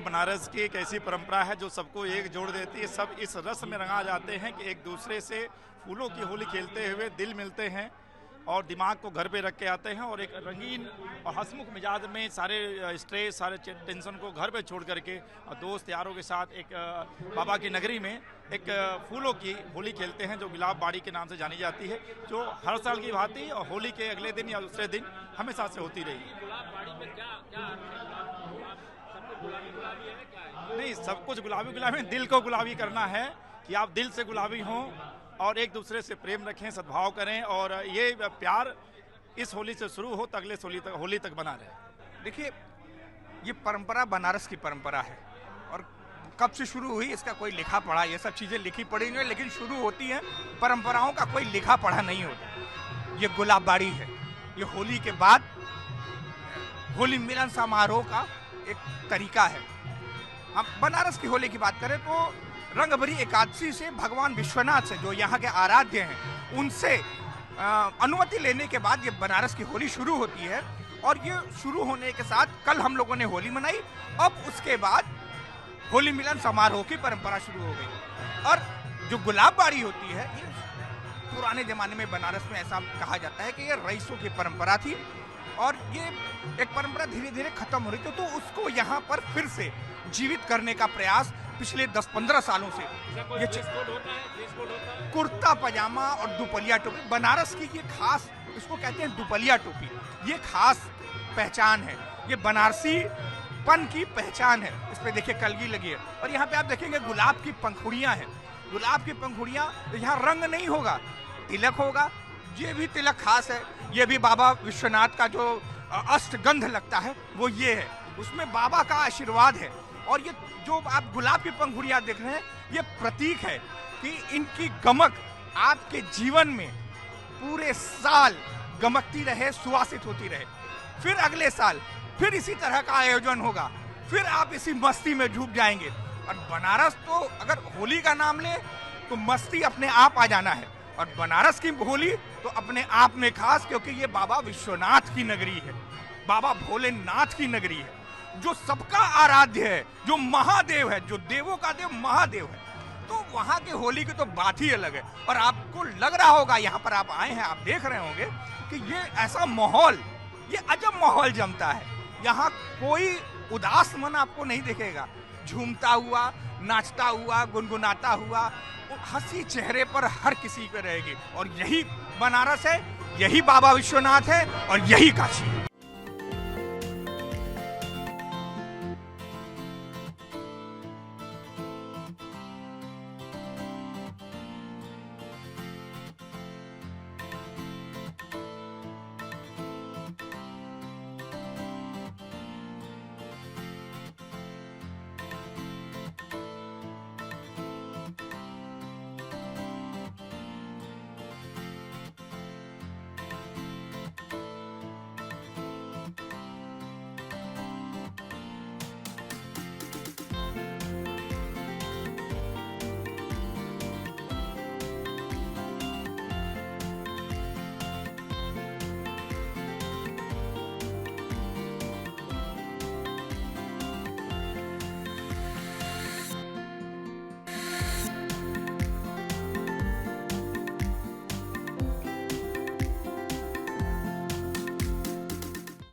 बनारस की एक ऐसी परंपरा है जो सबको एक जोड़ देती है। सब इस रस में रंगा जाते हैं कि एक दूसरे से फूलों की होली खेलते हुए दिल मिलते हैं और दिमाग को घर पे रख के आते हैं और एक रंगीन और हंसमुख मिजाज में सारे स्ट्रेस सारे टेंशन को घर पे छोड़ करके और दोस्त यारों के साथ एक बाबा की नगरी में एक फूलों की होली खेलते हैं जो गुलाब बाड़ी के नाम से जानी जाती है, जो हर साल की भांति और होली के अगले दिन या दूसरे दिन हमेशा से होती रही। नहीं, सब कुछ गुलाबी गुलाबी, दिल को गुलाबी करना है कि आप दिल से गुलाबी हों और एक दूसरे से प्रेम रखें, सद्भाव करें और ये प्यार इस होली से शुरू हो तो अगले होली तक बना रहे। देखिए, ये परंपरा बनारस की परंपरा है और कब से शुरू हुई इसका कोई लिखा पढ़ा, ये सब चीज़ें लिखी पढ़ी नहीं, लेकिन शुरू होती हैं परंपराओं का कोई लिखा पढ़ा नहीं होता। ये गुलाब बाड़ी है, ये होली के बाद होली मिलन समारोह का एक तरीका है। हम बनारस की होली की बात करें तो रंगभरी एकादशी से भगवान विश्वनाथ से, जो यहाँ के आराध्य हैं, उनसे अनुमति लेने के बाद ये बनारस की होली शुरू होती है। और ये शुरू होने के साथ कल हम लोगों ने होली मनाई, अब उसके बाद होली मिलन समारोह की परंपरा शुरू हो गई। और जो गुलाब बाड़ी होती है, ये पुराने जमाने में बनारस में ऐसा कहा जाता है कि ये रईसों की परंपरा थी और ये एक परंपरा धीरे धीरे खत्म हो रही थी, तो उसको यहाँ पर फिर से जीवित करने का प्रयास पिछले 10-15 सालों से ये कुर्ता पजामा और दुपलिया टोपी, बनारस की ये खास, इसको कहते हैं दुपलिया टोपी, ये खास पहचान है, ये बनारसी पन की पहचान है। इस पे देखिए कलगी लगी है और यहाँ पे आप देखेंगे गुलाब की पंखुड़ियाँ हैं। गुलाब की पंखुड़ियाँ, यहाँ रंग नहीं होगा, तिलक होगा। ये भी तिलक खास है, ये भी बाबा विश्वनाथ का जो अष्टगंध लगता है वो ये है, उसमें बाबा का आशीर्वाद है। और ये जो आप गुलाब की पंखुड़ियाँ देख रहे हैं, ये प्रतीक है कि इनकी गमक आपके जीवन में पूरे साल गमकती रहे, सुवासित होती रहे। फिर अगले साल फिर इसी तरह का आयोजन होगा, फिर आप इसी मस्ती में डूब जाएंगे। और बनारस तो अगर होली का नाम ले तो मस्ती अपने आप आ जाना है, और बनारस की होली तो अपने आप में खास, क्योंकि ये बाबा विश्वनाथ की नगरी है, बाबा भोलेनाथ की नगरी है, जो सबका आराध्य है, जो महादेव है, जो देवों का देव महादेव है। तो वहाँ की होली की तो बात ही अलग है। और आपको लग रहा होगा, यहाँ पर आप आए हैं, आप देख रहे होंगे कि ये ऐसा माहौल, ये अजब माहौल जमता है। यहाँ कोई उदास मन आपको नहीं दिखेगा, झूमता हुआ, नाचता हुआ, गुनगुनाता हुआ, हंसी चेहरे पर हर किसी पे रहेगी। और यही बनारस है, यही बाबा विश्वनाथ है और यही काशी है।